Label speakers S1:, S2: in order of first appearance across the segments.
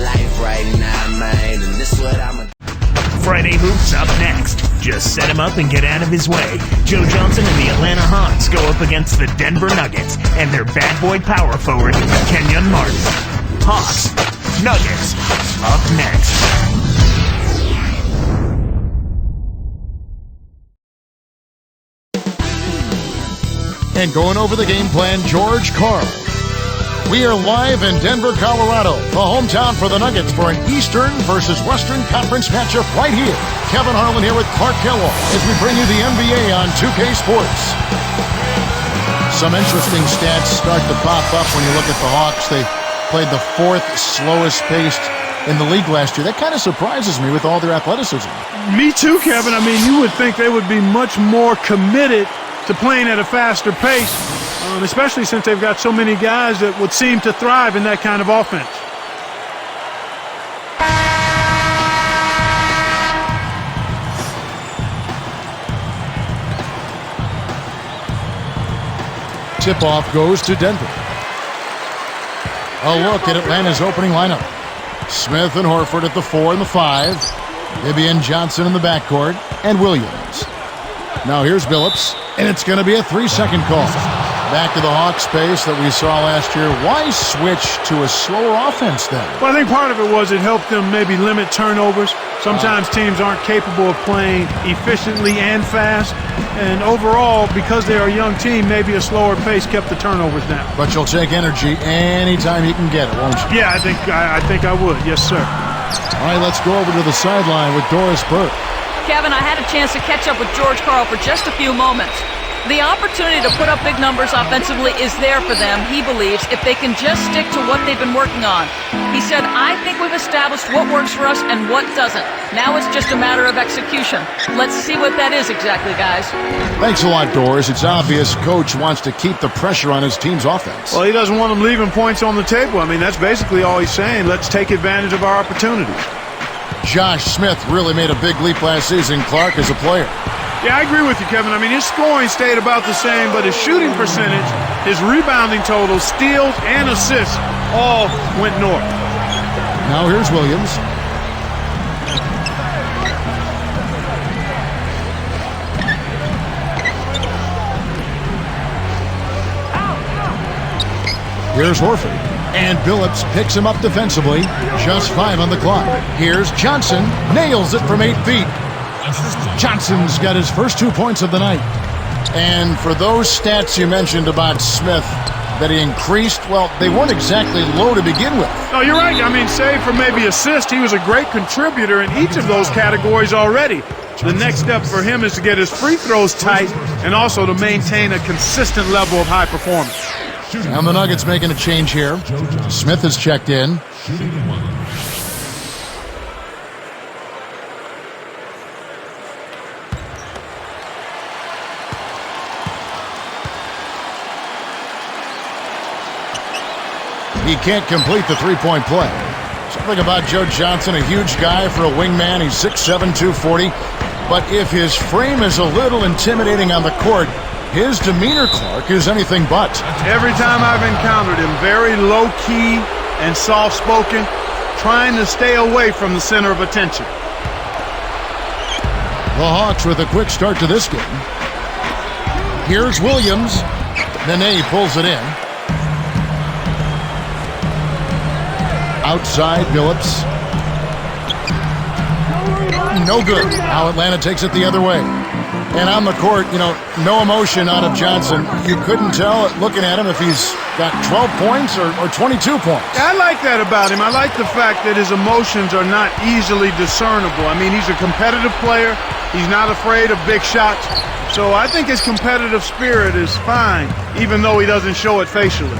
S1: life right now, man, and this what I'ma.
S2: Friday Hoops up next. Just set him up and get out of his way. Joe Johnson and the Atlanta Hawks go up against the Denver Nuggets and their bad boy power forward, Kenyon Martin. Hawks, Nuggets, up next.
S3: And going over the game plan, George Karl. We are live in Denver, Colorado, the hometown for the Nuggets for an Eastern versus Western Conference matchup right here. Kevin Harlan here with Clark Kellogg as we bring you the NBA on 2K Sports. Some interesting stats start to pop up when you look at the Hawks. They played the fourth slowest paced in the league last year. That kind of surprises me with all their athleticism.
S4: Me too, Kevin. I mean, you would think they would be much more committed to playing at a faster pace, especially since they've got so many guys that would seem to thrive in that kind of offense.
S3: Tip-off goes to Denver. A look at Atlanta's opening lineup. Smith and Horford at the 4 and the 5. Bibby and Johnson in the backcourt, and Williams. Now here's Billups, and it's going to be a 3-second call. Back to the Hawks pace that we saw last year. Why switch to a slower offense then?
S4: Well, I think part of it was it helped them maybe limit turnovers. Sometimes teams aren't capable of playing efficiently and fast. And overall, because they're a young team, maybe a slower pace kept the turnovers down.
S3: But you'll take energy anytime you can get it, won't you?
S4: Yeah, I think I would. Yes, sir.
S3: All right, let's go over to the sideline with Doris Burke.
S5: Kevin, I had a chance to catch up with George Karl for just a few moments. The opportunity to put up big numbers offensively is there for them, he believes, if they can just stick to what they've been working on. He said, I think we've established what works for us and what doesn't. Now it's just a matter of execution. Let's see what that is exactly, guys.
S3: Thanks a lot, Doris. It's obvious Coach wants to keep the pressure on his team's offense.
S4: Well, he doesn't want them leaving points on the table. I mean, that's basically all he's saying. Let's take advantage of our opportunities.
S3: Josh Smith really made a big leap last season, Clark, as a player.
S4: Yeah, I agree with you, Kevin. I mean, his scoring stayed about the same, but his shooting percentage, his rebounding total, steals, and assists all went north.
S3: Now here's Williams. Here's Horford. And Billups picks him up defensively. Just 5 on the clock. Here's Johnson. Nails it from 8 feet. Johnson's got his first 2 points of the night. And for those stats you mentioned about Smith that he increased, well, they weren't exactly low to begin with.
S4: No, you're right. I mean, save for maybe assist, he was a great contributor in each of those categories already. The next step for him is to get his free throws tight and also to maintain a consistent level of high performance.
S3: And the Nuggets making a change here. Smith has checked in. He can't complete the three-point play. Something about Joe Johnson, a huge guy for a wingman. He's 6'7", 240. But if his frame is a little intimidating on the court, his demeanor, Clark, is anything but.
S4: Every time I've encountered him, very low-key and soft-spoken, trying to stay away from the center of attention.
S3: The Hawks with a quick start to this game. Here's Williams. Nene pulls it in. Outside, Billups. No good. Now Atlanta takes it the other way. And on the court, you know, no emotion out of Johnson. You couldn't tell looking at him if he's got 12 points or 22 points.
S4: I like that about him. I like the fact that his emotions are not easily discernible. I mean, he's a competitive player. He's not afraid of big shots. So I think his competitive spirit is fine, even though he doesn't show it facially.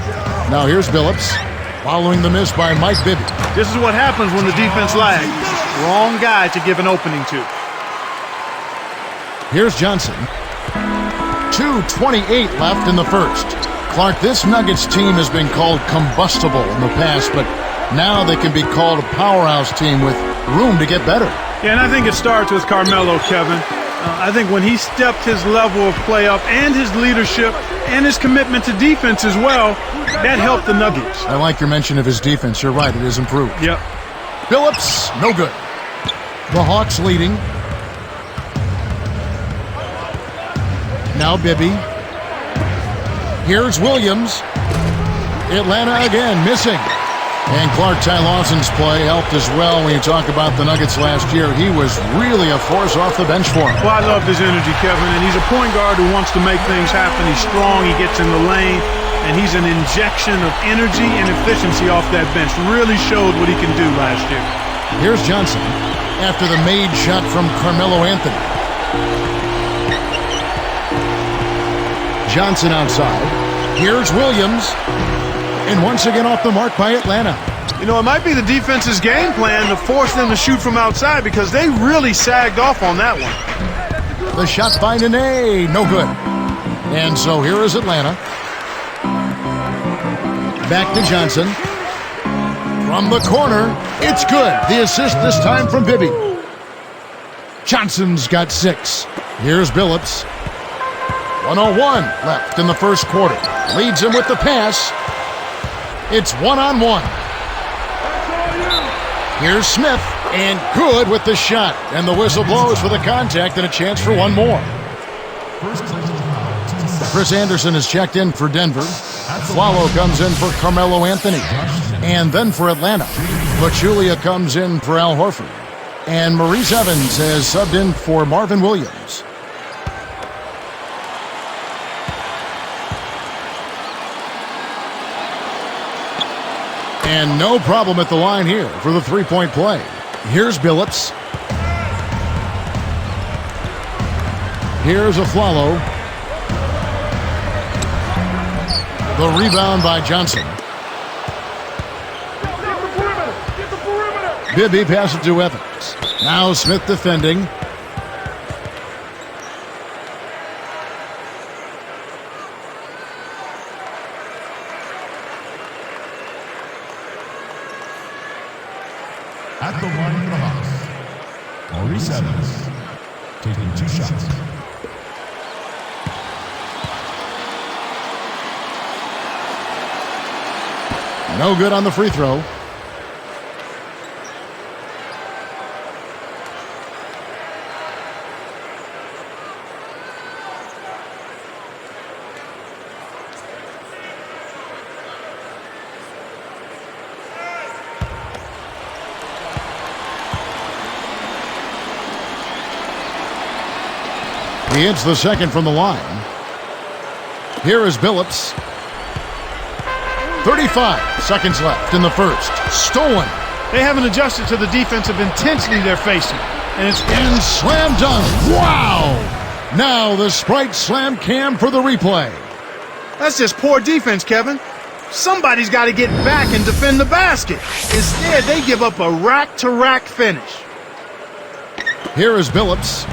S3: Now here's Billups, following the miss by Mike Bibby.
S4: This is what happens when the defense lags. Wrong guy to give an opening to.
S3: Here's Johnson. 2:28 left in the first. Clark, this Nuggets team has been called combustible in the past, but now they can be called a powerhouse team with room to get better.
S4: Yeah, and I think it starts with Carmelo, Kevin. I think when he stepped his level of play up and his leadership and his commitment to defense as well, that helped the Nuggets.
S3: I like your mention of his defense. You're right, it has improved.
S4: Yep.
S3: Phillips, no good. The Hawks leading. Now Bibby. Here's Williams. Atlanta again, missing. And Clark Ty Lawson's play helped as well when you talk about the Nuggets last year. He was really a force off the bench for him.
S4: Well, I love his energy, Kevin, and he's a point guard who wants to make things happen. He's strong, he gets in the lane, and he's an injection of energy and efficiency off that bench. Really showed what he can do last year.
S3: Here's Johnson after the made shot from Carmelo Anthony. Johnson outside. Here's Williams. And once again off the mark by Atlanta.
S4: You know, it might be the defense's game plan to force them to shoot from outside because they really sagged off on that one.
S3: The shot by Nene, no good. And so here is Atlanta. Back to Johnson. From the corner, it's good. The assist this time from Bibby. Johnson's got 6. Here's Billups. 1:01 left in the first quarter. Leads him with the pass. It's 1-on-1. Here's Smith, and good with the shot. And the whistle blows for the contact and a chance for one more. Chris Anderson is checked in for Denver. Flalo comes in for Carmelo Anthony. And then for Atlanta, Pachulia comes in for Al Horford. And Maurice Evans has subbed in for Marvin Williams. And no problem at the line here for the three-point play. Here's Billups. Here's Flalo. The rebound by Johnson. Bibby passes to Evans. Now Smith defending.
S6: At the line for the Hawks, Maurice Evans taking 2 shots.
S3: No good on the free throw. He hits the second from the line. Here is Billups. 35 seconds left in the first. Stolen.
S4: They haven't adjusted to the defensive intensity they're facing. And it's
S3: And slam dunk. Wow! Now the Sprite slam cam for the replay.
S4: That's just poor defense, Kevin. Somebody's got to get back and defend the basket. Instead, they give up a rack-to-rack finish.
S3: Here is Billups.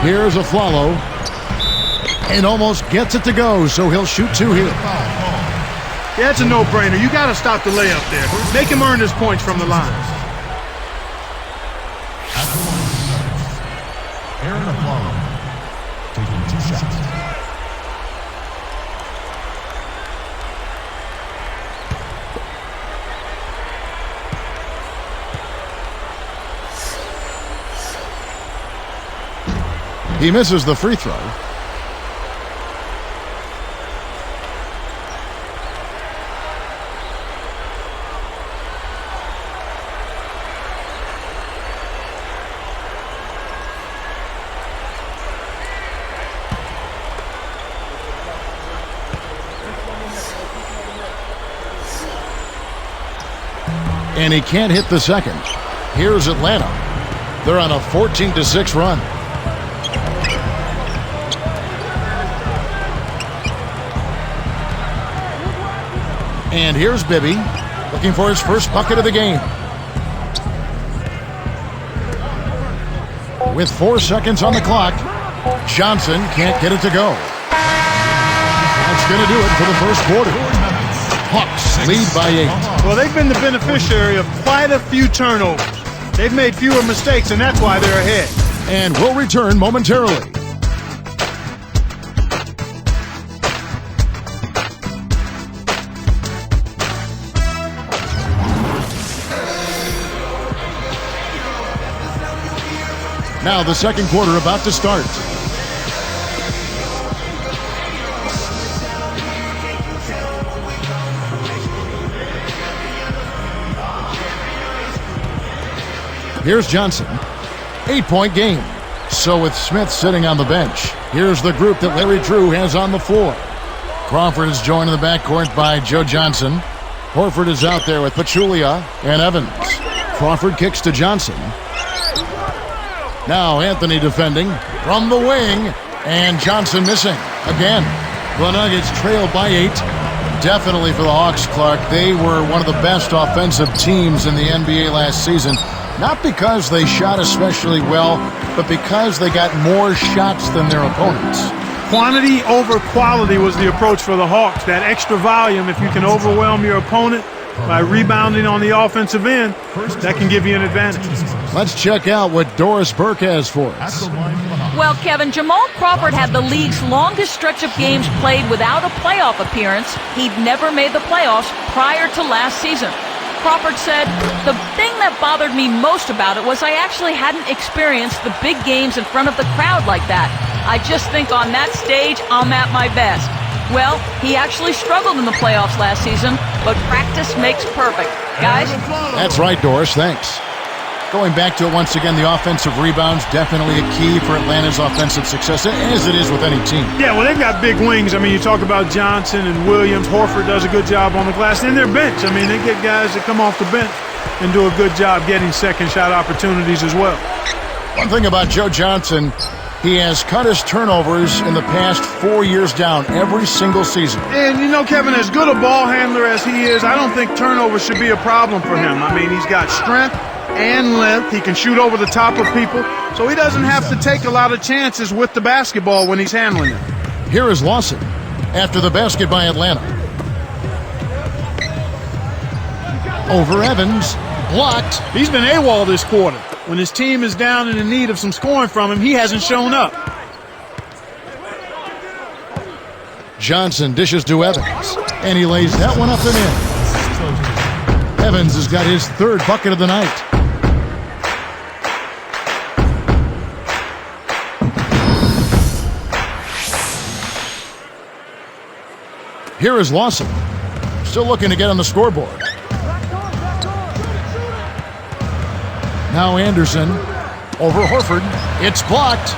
S3: Here's Flalo. And almost gets it to go, so he'll shoot 2 here.
S4: Yeah, it's a no-brainer. You got to stop the layup there. Make him earn his points from the line.
S6: At the line, Aaron Flalo taking 2 shots.
S3: He misses the free throw. And he can't hit the second. Here's Atlanta. They're on a 14-6 run. And here's Bibby, looking for his first bucket of the game. With 4 seconds on the clock, Johnson can't get it to go. That's going to do it for the first quarter. Hawks lead by 8.
S4: Well, they've been the beneficiary of quite a few turnovers. They've made fewer mistakes, and that's why they're ahead.
S3: And we'll return momentarily. Now the second quarter about to start. Here's Johnson. 8-point game. So with Smith sitting on the bench, here's the group that Larry Drew has on the floor. Crawford is joined in the backcourt by Joe Johnson. Horford is out there with Pachulia and Evans. Crawford kicks to Johnson. Now Anthony defending from the wing, and Johnson missing again. The Nuggets trail by 8. Definitely for the Hawks, Clark. They were one of the best offensive teams in the NBA last season. Not because they shot especially well, but because they got more shots than their opponents.
S4: Quantity over quality was the approach for the Hawks. That extra volume, if you can overwhelm your opponent by rebounding on the offensive end, that can give you an advantage.
S3: Let's check out what Doris Burke has for us.
S5: Well, Kevin, Jamal Crawford had the league's longest stretch of games played without a playoff appearance. He'd never made the playoffs prior to last season. Crawford said, "The thing that bothered me most about it was I actually hadn't experienced the big games in front of the crowd like that. I just think on that stage, I'm at my best." Well, he actually struggled in the playoffs last season, but practice makes perfect. Guys?
S3: That's right, Doris. Thanks. Going back to it once again, the offensive rebounds definitely a key for Atlanta's offensive success, as it is with any team.
S4: Yeah, well, they've got big wings. I mean, you talk about Johnson and Williams. Horford does a good job on the glass. And their bench. I mean, they get guys that come off the bench and do a good job getting second shot opportunities as well.
S3: One thing about Joe Johnson, he has cut his turnovers in the past 4 years down every single season.
S4: And, you know, Kevin, as good a ball handler as he is, I don't think turnovers should be a problem for him. I mean, he's got strength and length. He can shoot over the top of people, so he doesn't have to take a lot of chances with the basketball when he's handling it.
S3: Here is Lawson after the basket by Atlanta. Over Evans, blocked.
S4: He's been AWOL this quarter. When his team is down and in need of some scoring from him, he hasn't shown up.
S3: Johnson dishes to Evans, and he lays that one up and in. Evans has got his third bucket of the night. Here is Lawson, still looking to get on the scoreboard. Now Anderson over Horford. It's blocked.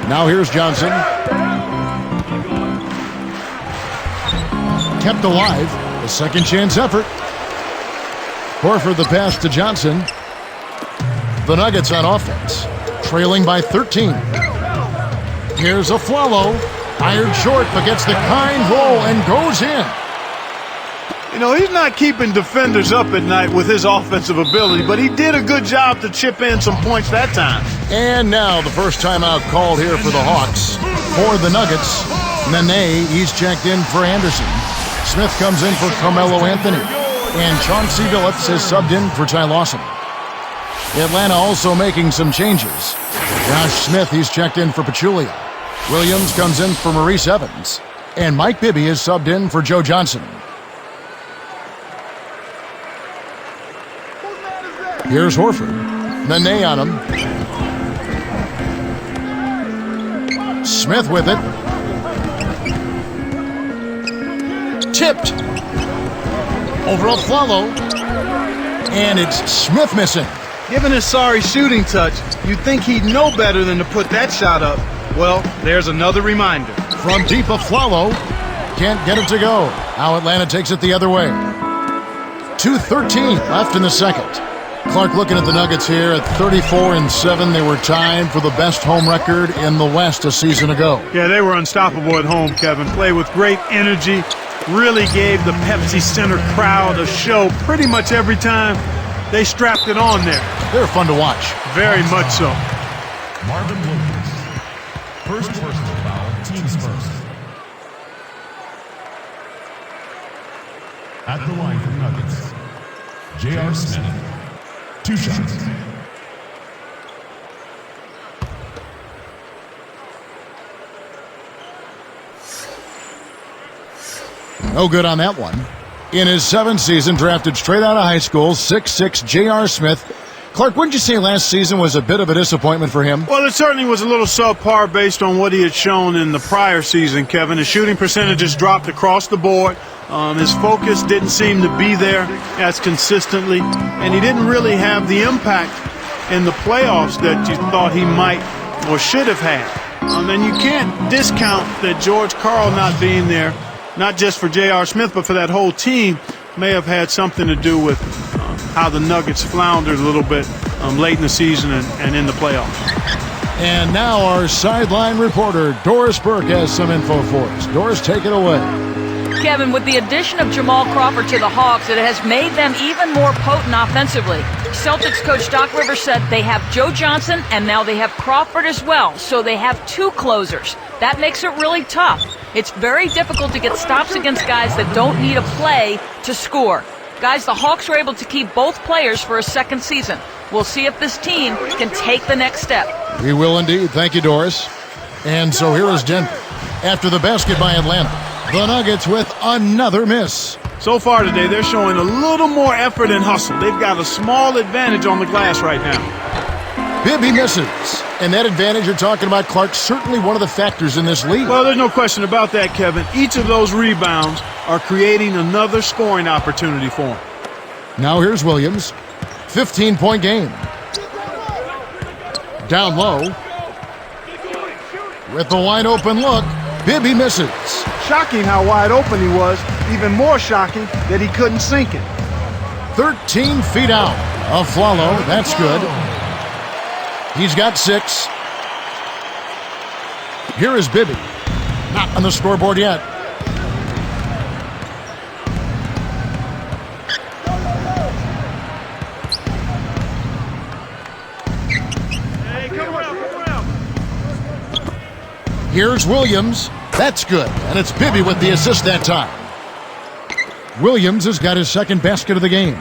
S3: Now here's Johnson. Kept alive. A second chance effort. Horford the pass to Johnson. The Nuggets on offense, trailing by 13. Here's a Flalo, fired short, but gets the kind roll and goes in.
S4: You know, he's not keeping defenders up at night with his offensive ability, but he did a good job to chip in some points that time.
S3: And now the first timeout called here for the Hawks. For the Nuggets, Nene, he's checked in for Anderson. Smith comes in for Carmelo Anthony. And Chauncey Billups is subbed in for Ty Lawson. Atlanta also making some changes. Josh Smith, he's checked in for Pachulia. Williams comes in for Maurice Evans. And Mike Bibby is subbed in for Joe Johnson. Here's Horford. Nene on him. Smith with it. Tipped. Over a Flalo. And it's Smith missing.
S4: Given his sorry shooting touch, you'd think he'd know better than to put that shot up. Well, there's another reminder.
S3: From deep a Flalo. Can't get it to go. Now Atlanta takes it the other way. 2:13 left in the second. Clark looking at the Nuggets here at 34-7. They were tied for the best home record in the West a season ago.
S4: Yeah, they were unstoppable at home, Kevin. Played with great energy. Really gave the Pepsi Center crowd a show pretty much every time they strapped it on there.
S3: They're fun to watch.
S4: Very much so.
S6: Marvin Williams. First personal foul, teams first. At the line for Nuggets, J.R. Smith. 2 shots.
S3: No good on that one. In his 7th season, drafted straight out of high school, 6'6", J.R. Smith Clark, wouldn't you say last season was a bit of a disappointment for him?
S4: Well, it certainly was a little subpar based on what he had shown in the prior season, Kevin. His shooting percentages dropped across the board. His focus didn't seem to be there as consistently, and he didn't really have the impact in the playoffs that you thought he might or should have had. And you can't discount that George Karl not being there, not just for J.R. Smith, but for that whole team, may have had something to do with how the Nuggets floundered a little bit late in the season and in the playoffs.
S3: And now our sideline reporter, Doris Burke, has some info for us. Doris, take it away.
S5: Kevin, with the addition of Jamal Crawford to the Hawks, it has made them even more potent offensively. Celtics coach Doc Rivers said they have Joe Johnson, and now they have Crawford as well, so they have two closers. That makes it really tough. It's very difficult to get stops against guys that don't need a play to score. Guys, the Hawks were able to keep both players for a second season. We'll see if this team can take the next step.
S3: We will indeed. Thank you, Doris. And so here is Denver. After the basket by Atlanta, the Nuggets with another miss.
S4: So far today, they're showing a little more effort and hustle. They've got a small advantage on the glass right now.
S3: Bibby misses. And that advantage you're talking about, Clark, certainly one of the factors in this league.
S4: Well, there's no question about that, Kevin. Each of those rebounds are creating another scoring opportunity for him.
S3: Now here's Williams. 15-point game. Down low. With the wide open look, Bibby misses.
S4: Shocking how wide open he was. Even more shocking that he couldn't sink it.
S3: 13 feet out. A Flalo. That's good. He's got 6. Here is Bibby. Not on the scoreboard yet.
S4: Hey, come around.
S3: Here's Williams. That's good. And it's Bibby with the assist that time. Williams has got his second basket of the game.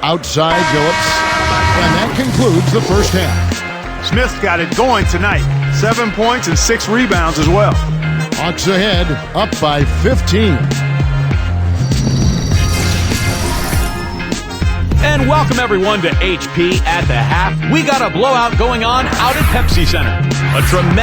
S3: Outside Phillips. And that concludes the first half.
S4: Smith's got it going tonight. 7 points and 6 rebounds as well.
S3: Hawks ahead, up by 15.
S7: And welcome everyone to HP at the half. We got a blowout going on out at Pepsi Center. A tremendous